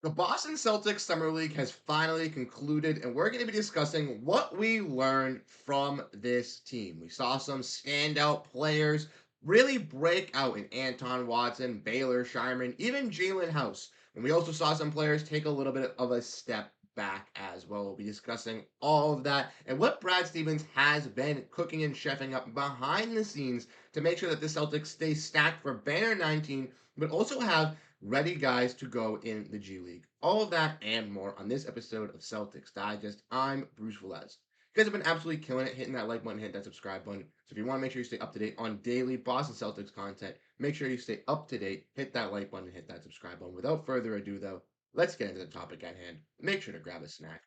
The Boston Celtics Summer League has finally concluded, and we're going to be discussing what we learned from this team. We saw some standout players really break out in Anton Watson, Baylor Shireman, even Jalen House. And we also saw some players take a little bit of a step back as well. We'll be discussing all of that and what Brad Stevens has been cooking and chefing up behind the scenes to make sure that the Celtics stay stacked for Banner 19, but also have ready guys to go in the G League. All of that and more on this episode of Celtics Digest. I'm Bruce Velez. You guys have been absolutely killing it, hitting that like button, hitting that subscribe button. So if you want to make sure you stay up to date on daily Boston Celtics content, make sure you stay up to date, hit that like button, hit that subscribe button. Without further ado, though, let's get into the topic at hand. Make sure to grab a snack.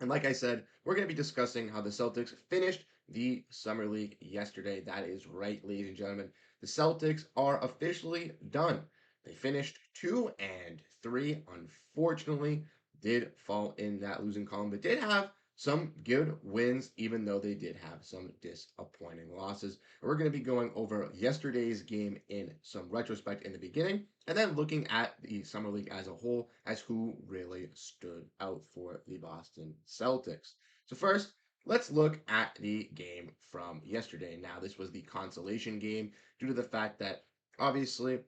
And like I said, we're going to be discussing how the Celtics finished the Summer League yesterday. That is right, ladies and gentlemen. The Celtics are officially done. They finished 2-3. Unfortunately, did fall in that losing column, but did have some good wins, even though they did have some disappointing losses. We're going to be going over yesterday's game in some retrospect in the beginning, and then looking at the Summer League as a whole as who really stood out for the Boston Celtics. So, first, let's look at the game from yesterday. Now, this was the consolation game due to the fact that obviously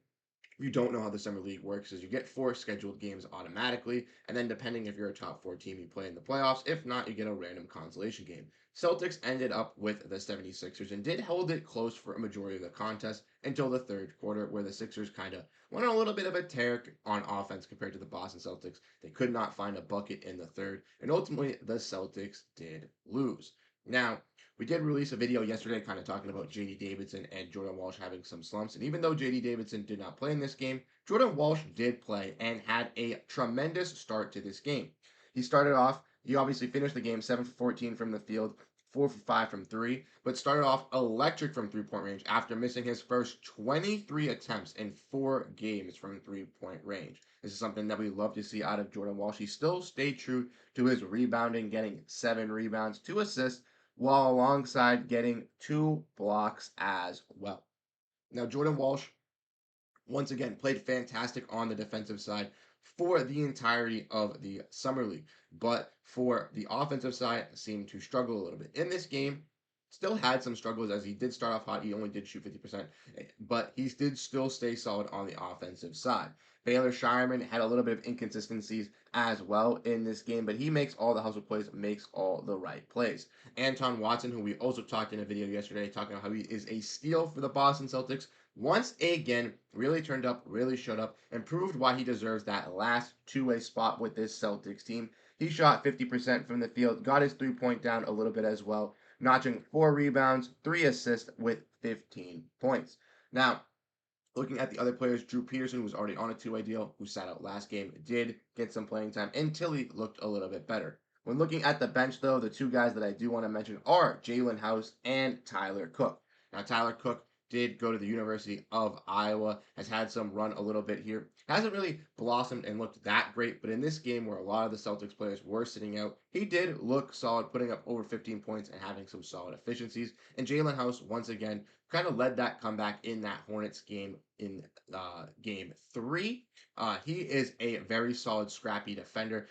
you don't know how the summer league works is you get four scheduled games automatically, and then depending if you're a top four team, you play in the playoffs. If not, you get a random consolation game. Celtics ended up with the 76ers and did hold it close for a majority of the contest until the third quarter, where the Sixers kind of went on a little bit of a tear on offense compared to the Boston Celtics. They could not find a bucket in the third, and ultimately the Celtics did lose. Now, we did release a video yesterday kind of talking about JD Davidson and Jordan Walsh having some slumps. And even though JD Davidson did not play in this game, Jordan Walsh did play and had a tremendous start to this game. He started off, he obviously finished the game 7 for 14 from the field, 4 for 5 from 3, but started off electric from 3 point range after missing his first 23 attempts in 4 games from 3 point range. This is something that we love to see out of Jordan Walsh. He still stayed true to his rebounding, getting 7 rebounds, 2 assists, while alongside getting 2 blocks as well. Now, Jordan Walsh, once again, played fantastic on the defensive side for the entirety of the Summer League, but for the offensive side, seemed to struggle a little bit. In this game, still had some struggles as he did start off hot. He only did shoot 50%, but he did still stay solid on the offensive side. Baylor Shireman had a little bit of inconsistencies as well in this game, but he makes all the hustle plays, makes all the right plays. Anton Watson, who we also talked in a video yesterday, talking about how he is a steal for the Boston Celtics, once again really turned up, really showed up, and proved why he deserves that last two-way spot with this Celtics team. He shot 50% from the field, got his 3 point down a little bit as well, notching 4 rebounds, 3 assists with 15 points. Now, looking at the other players, Drew Peterson, who was already on a two-way deal, who sat out last game, did get some playing time until he looked a little bit better. When looking at the bench, though, the two guys that I do want to mention are Jalen House and Tyler Cook. Now, Tyler Cook did go to the University of Iowa, has had some run a little bit here. Hasn't really blossomed and looked that great, but in this game where a lot of the Celtics players were sitting out, he did look solid, putting up over 15 points and having some solid efficiencies. And Jalen House, once again, kind of led that comeback in that Hornets game in game three. He is a very solid, scrappy defender.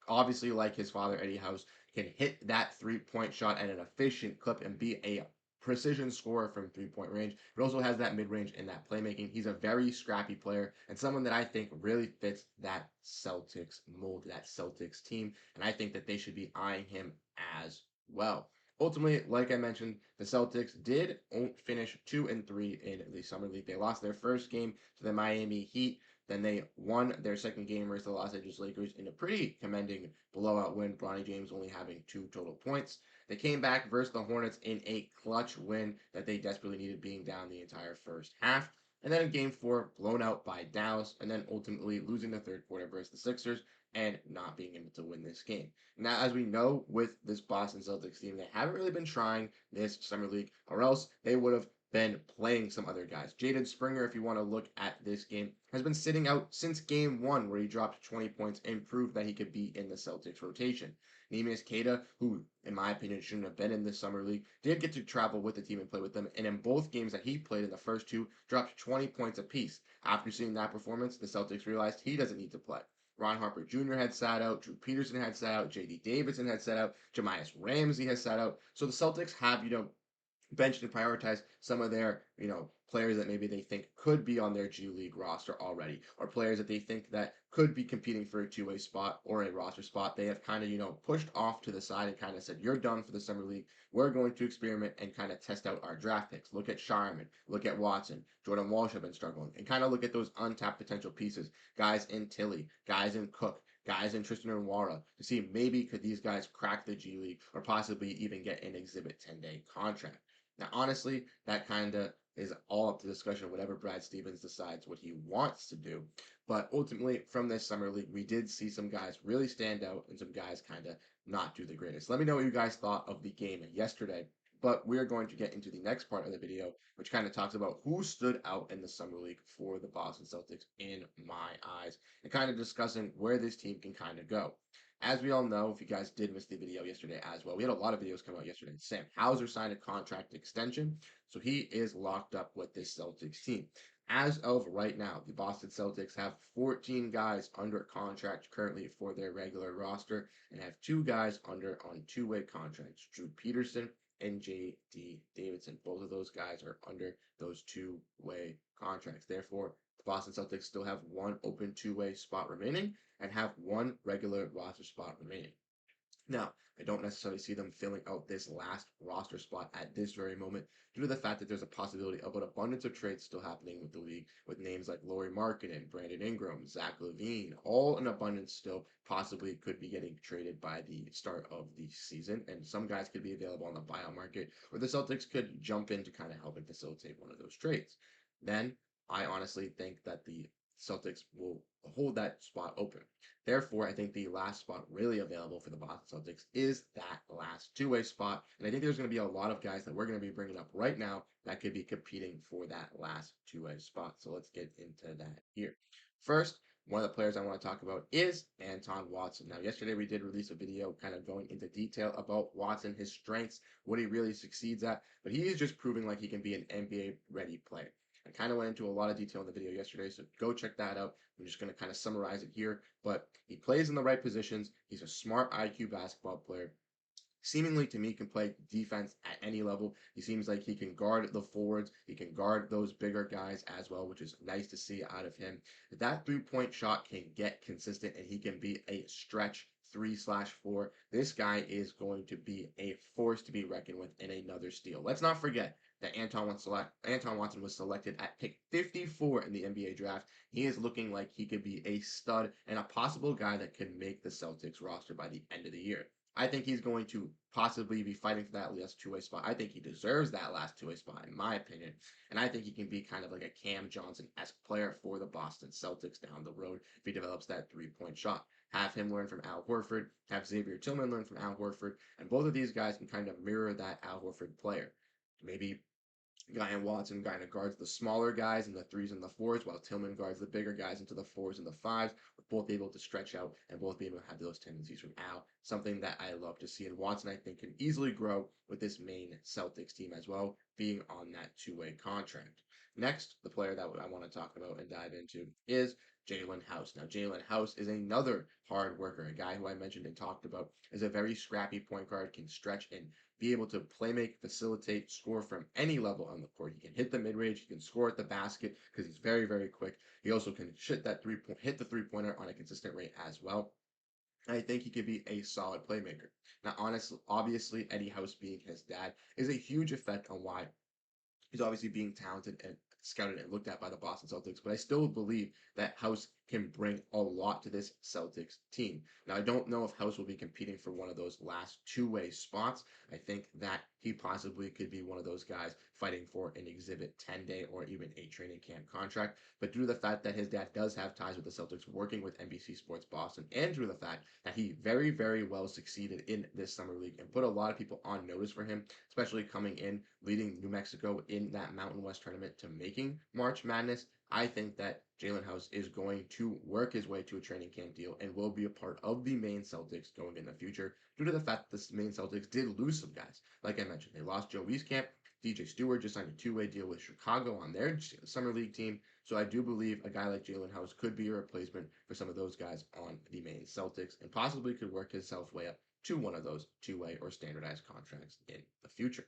Obviously, like his father, Eddie House, can hit that 3 point shot at an efficient clip and be a precision scorer from 3 point range, but also has that mid range and that playmaking. He's a very scrappy player and someone that I think really fits that Celtics mold, that Celtics team, and I think that they should be eyeing him as well. Ultimately, like I mentioned, the Celtics did finish 2-3 in the Summer League. They lost their first game to the Miami Heat. Then they won their second game versus the Los Angeles Lakers in a pretty commending blowout win, Bronny James only having 2 total points. They came back versus the Hornets in a clutch win that they desperately needed, being down the entire first half. And then in game four, blown out by Dallas, and then ultimately losing the third quarter versus the Sixers and not being able to win this game. Now, as we know with this Boston Celtics team, they haven't really been trying this Summer League, or else they would have been playing some other guys. Jaden Springer, if you want to look at this game, has been sitting out since game one, where he dropped 20 points and proved that he could be in the Celtics rotation. Neemias Queta, who, in my opinion, shouldn't have been in the Summer League, did get to travel with the team and play with them, and in both games that he played in the first two, dropped 20 points apiece. After seeing that performance, the Celtics realized he doesn't need to play. Ron Harper Jr. had sat out. Drew Peterson had sat out. J.D. Davidson had sat out. Jamias Ramsey has sat out. So the Celtics have, benched and prioritize some of their, players that maybe they think could be on their G League roster already, or players that they think that could be competing for a two-way spot or a roster spot. They have kind of, pushed off to the side and kind of said, you're done for the summer league. We're going to experiment and kind of test out our draft picks. Look at Sharman, look at Watson, Jordan Walsh have been struggling, and kind of look at those untapped potential pieces, guys in Tilly, guys in Cook, guys in Tristan and Wara, to see maybe could these guys crack the G League or possibly even get an Exhibit 10-day contract. Now, honestly, that kind of is all up to discussion, whatever Brad Stevens decides what he wants to do. But ultimately, from this summer league, we did see some guys really stand out and some guys kind of not do the greatest. Let me know what you guys thought of the game yesterday. But we're going to get into the next part of the video, which kind of talks about who stood out in the summer league for the Boston Celtics in my eyes, and kind of discussing where this team can kind of go. As we all know, if you guys did miss the video yesterday as well, we had a lot of videos come out yesterday. Sam Hauser signed a contract extension, so he is locked up with this Celtics team. As of right now, the Boston Celtics have 14 guys under contract currently for their regular roster and have 2 guys under on two-way contracts, Drew Peterson and J.D. Davidson. Both of those guys are under those two-way contracts. Therefore, the Boston Celtics still have 1 open two-way spot remaining and have 1 regular roster spot remaining. Now, I don't necessarily see them filling out this last roster spot at this very moment due to the fact that there's a possibility of an abundance of trades still happening with the league, with names like Lauri Markkanen, Brandon Ingram, Zach LaVine, all in abundance still possibly could be getting traded by the start of the season, and some guys could be available on the buyout market, or the Celtics could jump in to kind of help and facilitate one of those trades. Then, I honestly think that the Celtics will hold that spot open. Therefore, I think the last spot really available for the Boston Celtics is that last two-way spot. And I think there's going to be a lot of guys that we're going to be bringing up right now that could be competing for that last two-way spot. So let's get into that here. First, one of the players I want to talk about is Anton Watson. Now, yesterday we did release a video kind of going into detail about Watson, his strengths, what he really succeeds at, but he is just proving like he can be an NBA-ready player. I kind of went into a lot of detail in the video yesterday, so go check that out. I'm just going to kind of summarize it here, but he plays in the right positions. He's a smart IQ basketball player. Seemingly to me can play defense at any level. He seems like he can guard the forwards. He can guard those bigger guys as well, which is nice to see out of him. That three-point shot can get consistent and he can be a stretch 3/4. This guy is going to be a force to be reckoned with in another steal. Let's not forget that Anton Watson was selected at pick 54 in the NBA draft. He is looking like he could be a stud and a possible guy that could make the Celtics roster by the end of the year. I think he's going to possibly be fighting for that last two-way spot. I think he deserves that last two-way spot, in my opinion. And I think he can be kind of like a Cam Johnson-esque player for the Boston Celtics down the road if he develops that three-point shot. Have him learn from Al Horford, have Xavier Tillman learn from Al Horford, and both of these guys can kind of mirror that Al Horford player. Maybe Guy Watson kind of guards the smaller guys in the 3s and the 4s, while Tillman guards the bigger guys into the 4s and the 5s. We're both able to stretch out and both be able to have those tendencies from Al. Something that I love to see. And Watson, I think, can easily grow with this main Celtics team as well, being on that two-way contract. Next, the player that I want to talk about and dive into is Jalen House. Now, Jalen House is another hard worker, a guy who I mentioned and talked about is a very scrappy point guard, can stretch and be able to play make, facilitate, score from any level on the court. He can hit the mid-range, he can score at the basket because he's very, very quick. He also can hit the three-pointer on a consistent rate as well. I think he could be a solid playmaker. Now, honestly, obviously, Eddie House being his dad is a huge effect on why he's obviously being talented and scouted and looked at by the Boston Celtics, but I still believe that House can bring a lot to this Celtics team. Now, I don't know if House will be competing for one of those last two-way spots. I think that he possibly could be one of those guys fighting for an Exhibit 10-day or even a training camp contract. But due to the fact that his dad does have ties with the Celtics, working with NBC Sports Boston, and due to the fact that he very, very well succeeded in this summer league and put a lot of people on notice for him, especially coming in, leading New Mexico in that Mountain West tournament to making March Madness, I think that Jalen House is going to work his way to a training camp deal and will be a part of the main Celtics going in the future due to the fact that the main Celtics did lose some guys. Like I mentioned, they lost Joe Wieskamp. DJ Stewart just signed a two-way deal with Chicago on their summer league team. So I do believe a guy like Jalen House could be a replacement for some of those guys on the main Celtics and possibly could work himself way up to one of those two-way or standardized contracts in the future.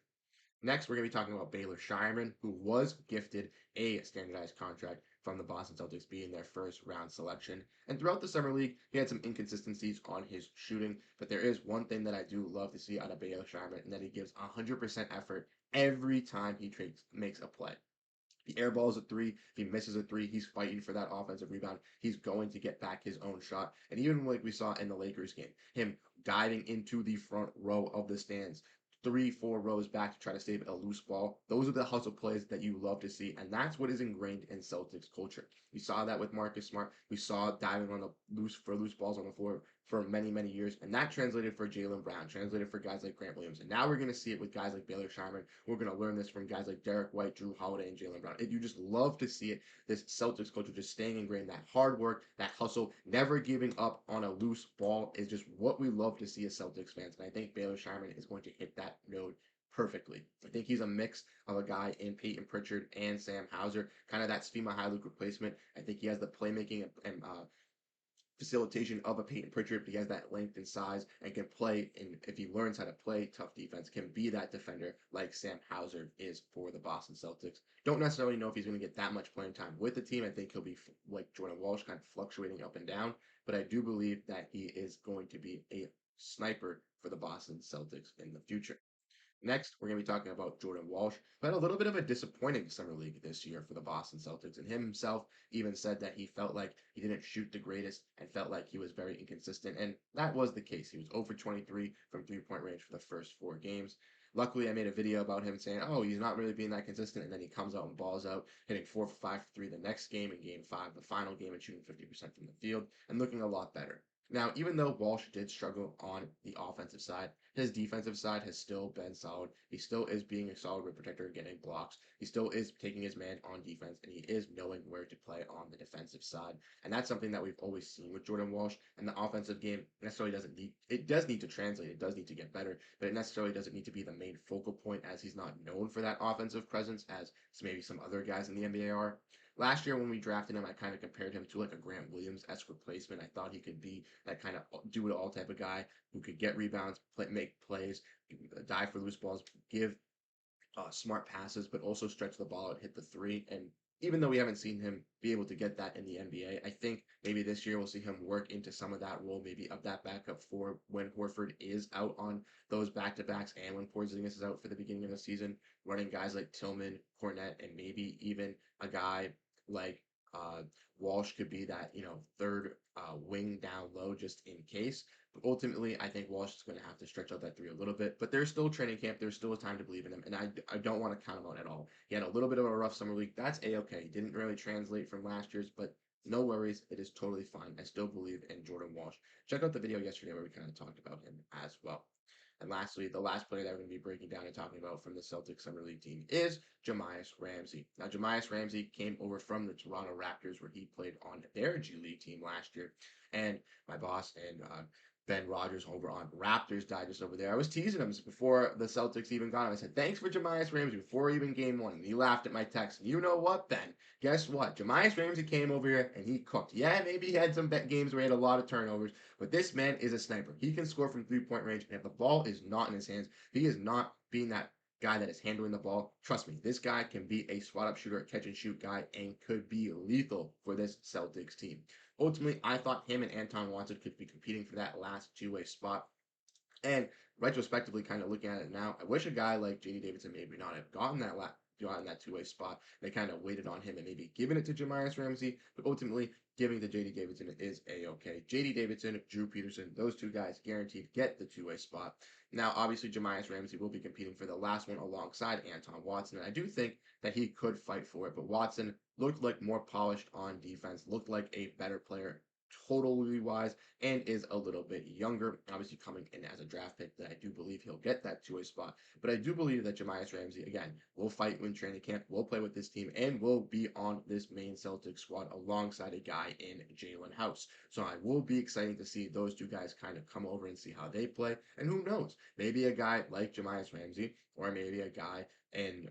Next, we're going to be talking about Baylor Scheierman, who was gifted a standardized contract from the Boston Celtics, being their first round selection. And throughout the summer league, he had some inconsistencies on his shooting, but there is one thing that I do love to see out of Baylor Scheierman, and that he gives 100% effort every time he makes a play. If he airballs a three, if he misses a three, he's fighting for that offensive rebound. He's going to get back his own shot. And even like we saw in the Lakers game, him diving into the front row of the stands, three, four rows back to try to save a loose ball. Those are the hustle plays that you love to see. And that's what is ingrained in Celtics culture. We saw that with Marcus Smart. We saw diving on the loose balls on the floor for many, many years. And that translated for Jaylen Brown, translated for guys like Grant Williams. And now we're going to see it with guys like Baylor Scheierman. We're going to learn this from guys like Derrick White, Jrue Holiday, and Jaylen Brown. You just love to see it, this Celtics culture just staying ingrained, that hard work, that hustle, never giving up on a loose ball is just what we love to see as Celtics fans. And I think Baylor Scheierman is going to hit that note perfectly. I think he's a mix of a guy in Peyton Pritchard and Sam Hauser, kind of that Svi Mykhailiuk replacement. I think he has the playmaking and facilitation of a Peyton Pritchard. He has that length and size and can play, and if he learns how to play tough defense, can be that defender like Sam Hauser is for the Boston Celtics. Don't necessarily know if he's going to get that much playing time with the team. I think he'll be like Jordan Walsh, kind of fluctuating up and down, but I do believe that he is going to be a sniper for the Boston Celtics in the future. Next, we're going to be talking about Jordan Walsh, who had a little bit of a disappointing summer league this year for the Boston Celtics. And him himself even said that he felt like he didn't shoot the greatest and felt like he was very inconsistent. And that was the case. He was 0 for 23 from 3-point range for the first 4 games. Luckily, I made a video about him saying, oh, he's not really being that consistent. And then he comes out and balls out, hitting 4 for 5 for 3 the next game in game 5, the final game, and shooting 50% from the field and looking a lot better. Now, even though Walsh did struggle on the offensive side, his defensive side has still been solid. He still is being a solid rim protector, getting blocks. He still is taking his man on defense, and he is knowing where to play on the defensive side. And that's something that we've always seen with Jordan Walsh. And the offensive game necessarily doesn't need, it does need to translate. It does need to get better, but it necessarily doesn't need to be the main focal point, as he's not known for that offensive presence as maybe some other guys in the NBA are. Last year when we drafted him, I kind of compared him to like a Grant Williams-esque replacement. I thought he could be that kind of do-it-all type of guy who could get rebounds, make plays, dive for loose balls, give smart passes, but also stretch the ball out, hit the three. And even though we haven't seen him be able to get that in the NBA, I think maybe this year we'll see him work into some of that role, maybe of that backup for when Horford is out on those back-to-backs and when Porzingis is out for the beginning of the season, running guys like Tillman, Cornette, and maybe even a guy like Walsh could be that, third wing down low just in case. But ultimately, I think Walsh is going to have to stretch out that three a little bit. But there's still training camp. There's still time to believe in him. And I don't want to count him out at all. He had a little bit of a rough summer league. That's A-okay. Didn't really translate from last year's, but no worries. It is totally fine. I still believe in Jordan Walsh. Check out the video yesterday where we kind of talked about him as well. And lastly, the last player that we're going to be breaking down and talking about from the Celtics Summer League team is Jahmi'us Ramsey. Now, Jahmi'us Ramsey came over from the Toronto Raptors, where he played on their G League team last year. And my boss and Ben Rogers over on Raptors Digest over there, I was teasing him before the Celtics even got him. I said, thanks for Jahmi'us Ramsey before even game 1. And he laughed at my text. And you know what, Ben? Guess what? Jahmi'us Ramsey came over here and he cooked. Yeah, maybe he had some games where he had a lot of turnovers, but this man is a sniper. He can score from 3-point range, and if the ball is not in his hands, he is not being that guy that is handling the ball. Trust me, this guy can be a spot-up shooter, a catch-and-shoot guy, and could be lethal for this Celtics team. Ultimately, I thought him and Anton Watson could be competing for that last two-way spot. And retrospectively, kind of looking at it now, I wish a guy like J.D. Davidson maybe not have gotten that two-way spot. They kind of waited on him and maybe given it to Jahmi'us Ramsey, but ultimately giving to J.D. Davidson is A-okay. J.D. Davidson, Drew Peterson, those two guys guaranteed get the two-way spot. Now, obviously, Jahmi'us Ramsey will be competing for the last one alongside Anton Watson, and I do think that he could fight for it, but Watson looked like more polished on defense, looked like a better player totally wise, and is a little bit younger, obviously coming in as a draft pick, that I do believe he'll get that two-way spot. But I do believe that Jahmi'us Ramsey, again, will fight in training camp, will play with this team, and will be on this main Celtics squad alongside a guy in Jalen House. So I will be excited to see those two guys kind of come over and see how they play. And who knows, maybe a guy like Jahmi'us Ramsey, or maybe a guy in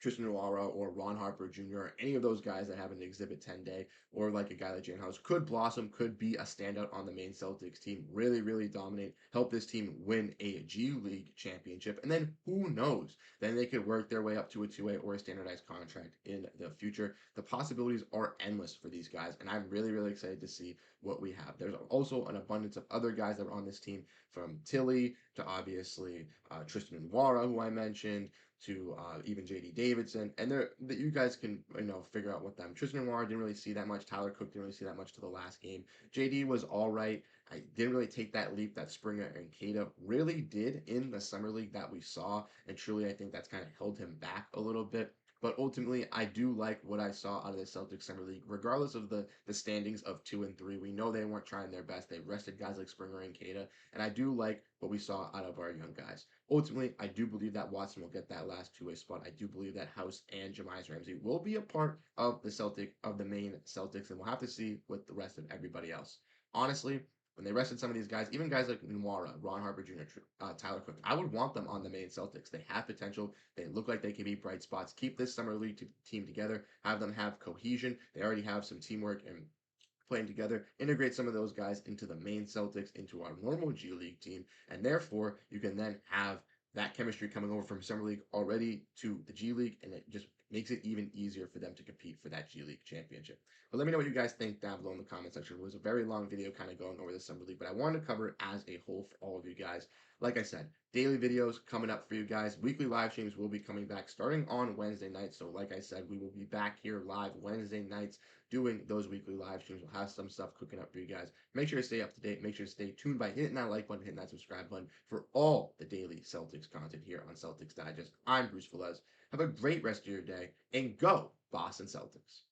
Tristan Noara or Ron Harper Jr. or any of those guys that have an Exhibit 10 day, or like a guy like Jalen House could blossom, could be a standout on the main Celtics team, really, really dominate, help this team win a G League championship. And then who knows? Then they could work their way up to a two-way or a standardized contract in the future. The possibilities are endless for these guys, and I'm really, really excited to see what we have. There's also an abundance of other guys that were on this team, from Tilly to obviously Tristan Nwara, who I mentioned, to even JD Davidson, and that you guys can figure out with them. Tristan Nwara didn't really see that much. Tyler Cook didn't really see that much to the last game. JD was all right. I didn't really take that leap that Springer and Cada really did in the summer league that we saw, and truly I think that's kind of held him back a little bit. But ultimately, I do like what I saw out of the Celtics Summer League, regardless of the standings of 2 and 3. We know they weren't trying their best. They rested guys like Springer and Cada, and I do like what we saw out of our young guys. Ultimately, I do believe that Watson will get that last two-way spot. I do believe that House and Jahmi'us Ramsey will be a part of the main Celtics, and we'll have to see with the rest of everybody else. Honestly, when they rested some of these guys, even guys like Nwara, Ron Harper Jr., Tyler Cook, I would want them on the main Celtics. They have potential. They look like they can be bright spots. Keep this summer league team together. Have them have cohesion. They already have some teamwork and playing together. Integrate some of those guys into the main Celtics, into our normal G League team, and therefore you can then have that chemistry coming over from summer league already to the G League, and it just makes it even easier for them to compete for that G League championship. But let me know what you guys think down below in the comment section. It was a very long video kind of going over the summer league, but I wanted to cover it as a whole for all of you guys. Like I said, daily videos coming up for you guys. Weekly live streams will be coming back starting on Wednesday nights. So like I said, we will be back here live Wednesday nights doing those weekly live streams. We'll have some stuff cooking up for you guys. Make sure to stay up to date. Make sure to stay tuned by hitting that like button, hitting that subscribe button for all the daily Celtics content here on Celtics Digest. I'm Bruce Velez. Have a great rest of your day, and go Boston Celtics.